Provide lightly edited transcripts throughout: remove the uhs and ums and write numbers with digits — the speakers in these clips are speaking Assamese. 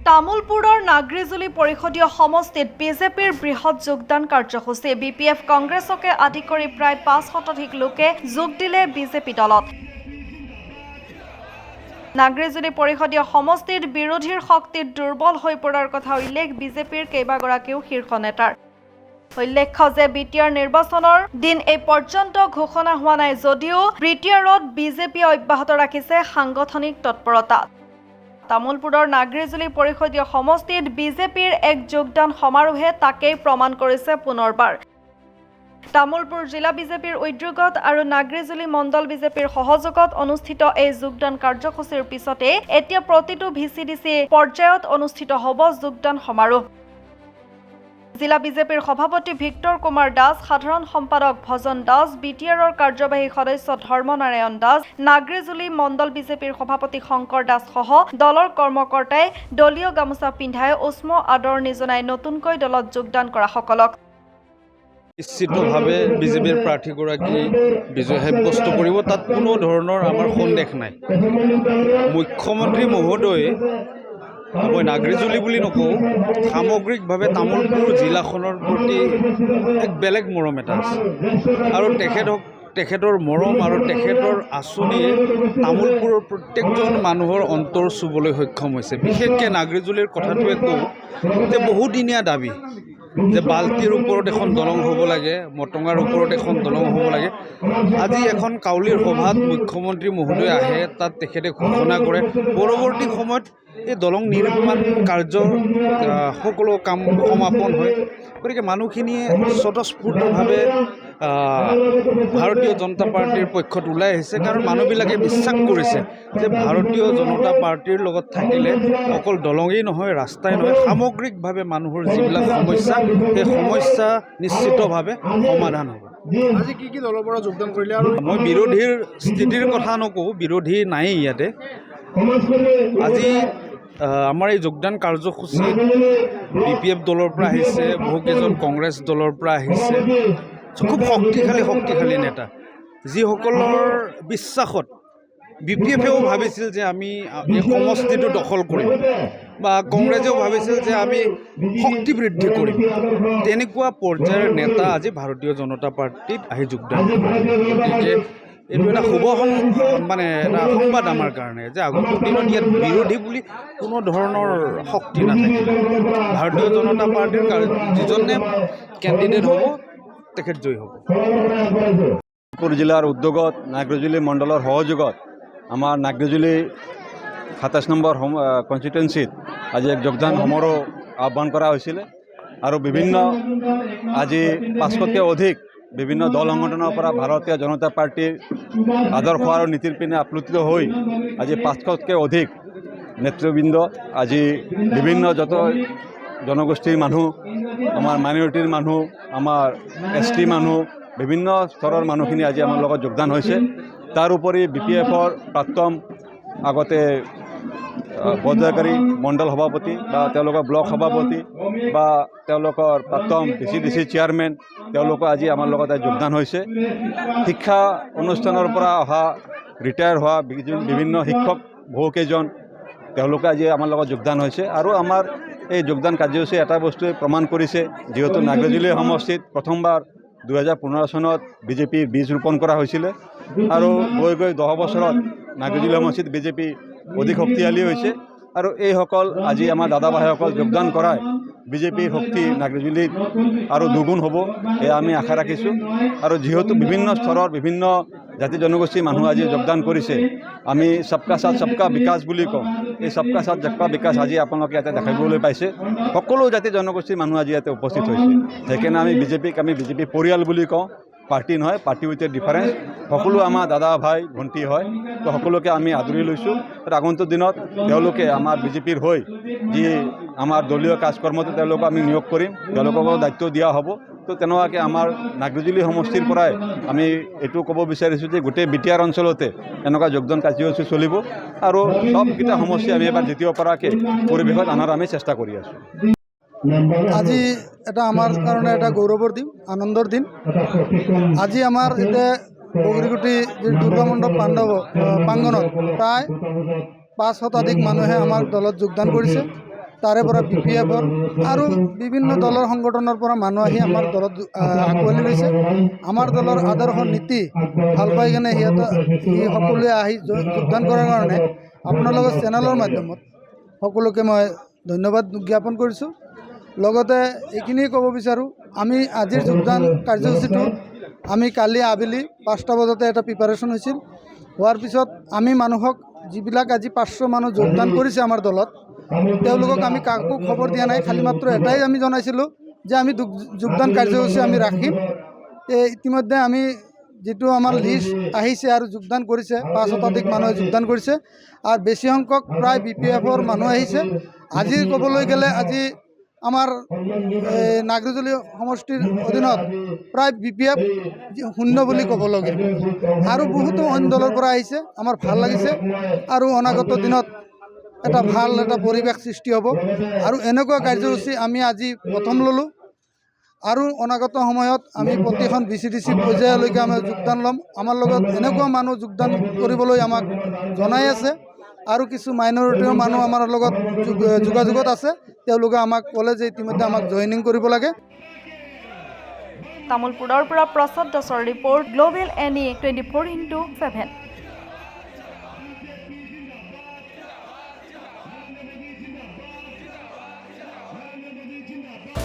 তামুলপুৰৰ নাগৰিজুলি পৰিষদীয় সমষ্টিত বিজেপিৰ বৃহৎ যোগদান কাৰ্যসূচী। বিপিএফ কংগ্ৰেছকে আদি কৰি প্ৰায় ৫০০ লোকে যোগ দিলে বিজেপি দলত। নাগৰিজুলি পৰিষদীয় সমষ্টিত বিৰোধীৰ শক্তিত দুৰ্বল হৈ পৰাৰ কথা উল্লেখ বিজেপিৰ কেইবাগৰাকীও শীৰ্ষ নেতাৰ। উল্লেখ্য যে বিটিআৰ নিৰ্বাচনৰ দিন এই পৰ্যন্ত ঘোষণা হোৱা নাই যদিও বিটিআৰত বিজেপিয়ে অব্যাহত ৰাখিছে সাংগঠনিক তৎপৰতা। তামুলপুৰৰ নাগৰিজুলি পৰিষদীয় সমষ্টিত বিজেপিৰ এক যোগদান সমাৰোহে তাকেই প্ৰমাণ কৰিছে পুনৰবাৰ। তামুলপুৰ জিলা বিজেপিৰ উদ্যোগত আৰু নাগৰিজুলি মণ্ডল বিজেপিৰ সহযোগত অনুষ্ঠিত এই যোগদান কাৰ্যসূচীৰ পিছতে এতিয়া প্ৰতিটো ভিচিডিচি পৰ্যায়ত অনুষ্ঠিত হ'ব যোগদান সমাৰোহ। জিলা বিজেপিৰ সভাপতি ভিক্টৰ কুমাৰ দাস, সাধাৰণ সম্পাদক ভজন দাস, বিটিআৰৰ কাৰ্যবাহী সদস্য ধৰ্মনাৰায়ণ দাস, নাগৰিজুলি মণ্ডল বিজেপিৰ সভাপতি শংকৰ দাস সহ দলৰ কৰ্মকৰ্তাই দলীয় গামোচা পিন্ধাই উষ্ম আদৰণি জনাই নতুনকৈ দলত যোগদান কৰা সকলক। নিশ্চিতভাৱে বিজেপিৰ প্ৰাৰ্থীগৰাকী বিজয় সাব্যস্ত কৰিব, তাত কোনো ধৰণৰ আমাৰ সন্দেহ নাই। মুখ্যমন্ত্ৰী মহোদয়ে মই নাগৰিজুলি বুলি নকওঁ, সামগ্ৰিকভাৱে তামুলপুৰ জিলাখনৰ প্ৰতি এক বেলেগ মৰম এটা আছে আৰু তেখেতৰ মৰম আৰু তেখেতৰ আঁচনিয়ে তামুলপুৰৰ প্ৰত্যেকজন মানুহৰ অন্তৰ চুবলৈ সক্ষম হৈছে। বিশেষকৈ নাগৰিজুলিৰ কথাটোৱে কওঁ যে বহুদিনীয়া দাবী যে বাল্টিৰ ওপৰত এখন দলং হ'ব লাগে, মটঙাৰ ওপৰত এখন দলং হ'ব লাগে। আজি এখন কাউলীৰ সভাত মুখ্যমন্ত্ৰী মহোদয় আহে, তাত তেখেতে ঘোষণা কৰে। পৰৱৰ্তী সময়ত এই দলং নিৰ্মাণ কাৰ্য সকলো কাম সমাপন হয়। গতিকে মানুহখিনিয়ে স্বতঃস্ফূৰ্তভাৱে ভাৰতীয় জনতা পাৰ্টীৰ পক্ষত ওলাই আহিছে, কাৰণ মানুহবিলাকে বিশ্বাস কৰিছে যে ভাৰতীয় জনতা পাৰ্টীৰ লগত থাকিলে অকল দলঙেই নহয়, ৰাস্তাই নহয়, সামগ্ৰিকভাৱে মানুহৰ যিবিলাক সমস্যা সেই সমস্যা নিশ্চিতভাৱে সমাধান হ'ব। আজি কি দলৰ পৰা যোগদান কৰিলে? আৰু মই বিৰোধীৰ স্থিতিৰ কথা নকওঁ, বিৰোধী নাই ইয়াতে। আজি আমাৰ এই যোগদান কাৰ্যসূচীত বিপিএফ দলৰ পৰা আহিছে, বহুকেইজন কংগ্ৰেছ দলৰ পৰা আহিছে, খুব শক্তিশালী নেতা, যিসকলৰ বিশ্বাসত বিপিএফেও ভাবিছিল যে আমি এই সমষ্টিটো দখল কৰিম বা কংগ্ৰেছেও ভাবিছিল যে আমি শক্তি বৃদ্ধি কৰিম। তেনেকুৱা পৰ্যায়ৰ নেতা আজি ভাৰতীয় জনতা পাৰ্টীত আহি যোগদান কৰিছে। গতিকে এইটো এটা শুভ এটা সংবাদ আমাৰ কাৰণে যে আগন্তুক দিনত ইয়াত বিৰোধী বুলি কোনো ধৰণৰ শক্তি নাথাকিব। ভাৰতীয় জনতা পাৰ্টীৰ যিজনে কেণ্ডিডেট হ'ব তেখেত জয়ী হ'ব। তামুলপুৰ জিলাৰ উদ্যোগত নাগৰিজুলি মণ্ডলৰ সহযোগত আমাৰ নাগৰিজুলি ২৭ নম্বৰ কনষ্টিটুৱেঞ্চিত আজি এক যোগদান সমাৰোহ আহ্বান কৰা হৈছিলে আৰু বিভিন্ন আজি ৫০০তকৈ অধিক বিভিন্ন দল সংগঠনৰ পৰা ভাৰতীয় জনতা পাৰ্টীৰ আদৰ্শ আৰু নীতিৰ পিনে আপ্লুত হৈ আজি ৫০০তকৈ অধিক নেতৃবৃন্দ, আজি বিভিন্ন যত জনগোষ্ঠীৰ মানুহ, আমাৰ মাইনৰিটিৰ মানুহ, আমাৰ ST মানুহ, বিভিন্ন স্তৰৰ মানুহখিনি আজি আমাৰ লগত যোগদান হৈছে। তাৰোপৰি BPFৰ প্ৰাক্তন আগতে পৰ্যায়কাৰী মণ্ডল সভাপতি বা তেওঁলোকৰ ব্লক সভাপতি বা তেওঁলোকৰ প্ৰাক্তন VCDC চেয়াৰমেন, তেওঁলোকে আজি আমাৰ লগত যোগদান হৈছে। শিক্ষা অনুষ্ঠানৰ পৰা অহা ৰিটায়াৰ হোৱা বিভিন্ন শিক্ষক বহুকেইজন, তেওঁলোকে আজি আমাৰ লগত যোগদান হৈছে। আৰু আমাৰ এই যোগদান কাৰ্যসূচী এটা বস্তুৱে প্ৰমাণ কৰিছে, যিহেতু নাগৰিজুলি সমষ্টিত প্ৰথমবাৰ ২০১৫ চনত বিজেপিৰ বীজ ৰোপণ কৰা হৈছিলে আৰু গৈ ১০ বছৰত নাগৰিজুলি সমষ্টিত বিজেপি অধিক শক্তিশালী হৈছে। আৰু এইসকল আজি আমাৰ দাদা ভাইসকল যোগদান কৰাই বিজেপিৰ শক্তি নাগৰিজুলিত আৰু দুগুণ হ'ব, এয়া আমি আশা ৰাখিছোঁ। আৰু যিহেতু বিভিন্ন স্তৰৰ বিভিন্ন জাতি জনগোষ্ঠীৰ মানুহ আজি যোগদান কৰিছে, আমি সবকা সাথ সবকা বিকাশ বুলি কওঁ। এই সবকা সাথ সবকা বিকাশ আজি আপোনালোকে ইয়াতে দেখিবলৈ পাইছে। সকলো জাতি জনগোষ্ঠীৰ মানুহ আজি ইয়াতে উপস্থিত হৈছে। সেইকাৰণে আমি বিজেপি পৰিয়াল বুলি কওঁ, পাৰ্টি নহয়। পাৰ্টি উইথ ডিফাৰেঞ্চ, সকলো আমাৰ দাদা ভাই ভণ্টি হয়, তো সকলোকে আমি আদৰি লৈছোঁ। আৰু আগন্তুক দিনত তেওঁলোকে আমাৰ বিজেপিৰ হৈ যি আমাৰ দলীয় কাজকৰ্মটো তেওঁলোকক আমি নিয়োগ কৰিম, তেওঁলোককো দায়িত্ব দিয়া হ'ব। তো তেনেকুৱাকৈ আমাৰ নাগৰিজুলি সমষ্টিৰ পৰাই আমি এইটো ক'ব বিচাৰিছোঁ যে গোটেই BTR অঞ্চলতে এনেকুৱা যোগদান কাৰ্যসূচী চলিব আৰু সবকেইটা সমষ্টি আমি এবাৰ দ্বিতীয় পৰাকৈ পৰিৱেশত অনাৰ আমি চেষ্টা কৰি আছোঁ। আজি এটা আমাৰ কাৰণে এটা গৌৰৱৰ দিন, আনন্দৰ দিন। আজি আমাৰ এতিয়া বগৰীগুটি যি দুৰ্গা মণ্ডপ প্ৰাংগণত প্ৰায় ৫০০তকৈ অধিক মানুহে আমাৰ দলত যোগদান কৰিছে। তাৰে পৰা BPF-ৰ আৰু বিভিন্ন দলৰ সংগঠনৰ পৰা মানুহ আহি আমাৰ দলত আঁকোৱালি লৈছে। আমাৰ দলৰ আদৰ্শ নীতি ভাল পাই কেনে সি সকলোৱে আহি যোগদান কৰাৰ কাৰণে আপোনালোকৰ চেনেলৰ মাধ্যমত সকলোকে মই ধন্যবাদ জ্ঞাপন কৰিছোঁ। লগতে এইখিনিয়ে ক'ব বিচাৰোঁ, আমি আজিৰ যোগদান কাৰ্যসূচীটো আমি কালি আবেলি 5টা বজাতে এটা প্ৰিপাৰেশ্যন হৈছিল। হোৱাৰ পিছত আমি মানুহক যিবিলাক আজি 500 মানুহ যোগদান কৰিছে আমাৰ দলত, তেওঁলোকক আমি কাকো খবৰ দিয়া নাই। খালি মাত্ৰ এটাই আমি জনাইছিলোঁ যে আমি যোগদান কাৰ্যসূচী আমি ৰাখিম। ইতিমধ্যে আমি যিটো আমাৰ লিষ্ট আহিছে আৰু যোগদান কৰিছে 5 শতাধিক মানুহে যোগদান কৰিছে আৰু বেছি সংখ্যক প্ৰায় BPF-ৰ মানুহ আহিছে। আজি ক'বলৈ গ'লে আজি আমাৰ নাগৰিজুলি সমষ্টিৰ অধীনত প্ৰায় BPF 0 বুলি ক'ব লাগিব আৰু বহুতো অন্য দলৰ পৰা আহিছে। আমাৰ ভাল লাগিছে আৰু অনাগত দিনত এটা ভাল এটা পৰিৱেশ সৃষ্টি হ'ব আৰু এনেকুৱা কাৰ্যসূচী আমি আজি প্ৰথম ল'লোঁ আৰু অনাগত সময়ত আমি প্ৰতিখন BCDC পৰ্যায়লৈকে আমি যোগদান ল'ম। আমাৰ লগত এনেকুৱা মানুহ যোগদান কৰিবলৈ আমাক জনাই আছে আৰু কিছু মাইনৰিটিৰ মানুহ আমাৰ লগত যোগাযোগত আছে। তেওঁলোকে আমাক ক'লে যে ইতিমধ্যে আমাক জইনিং কৰিব লাগে। তামোলপুৰৰ পৰা প্ৰসাদ দাসৰ ৰিপৰ্ট, গ্লোবেল NE 24/7।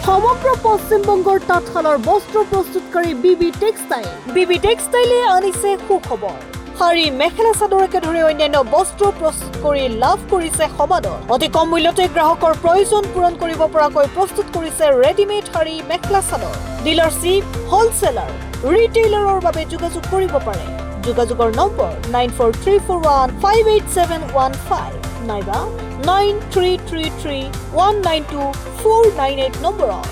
সমগ্ৰ পশ্চিমবঙ্গৰ তাঁতশালৰ বস্ত্ৰ প্ৰস্তুতকাৰী বিবি টেক্সটাইল। বিবি টেক্সটাইলে আনিছে সুখবৰ। শাৰী, মেখেলা চাদৰকে ধৰি অন্যান্য বস্ত্ৰ প্ৰস্তুত কৰি লাভ কৰিছে সমাদৰ। অতি কম মূল্যতে গ্ৰাহকৰ প্ৰয়োজন পূৰণ কৰিব পৰাকৈ প্ৰস্তুত কৰিছে ৰেডিমেড শাৰী, মেখেলা চাদৰ। ডিলাৰশ্বিপ, হ'লচেলাৰ, ৰিটেইলাৰৰ বাবে যোগাযোগ কৰিব পাৰে। যোগাযোগৰ নম্বৰ 9434158715 নাইবা 9333192498 নম্বৰত।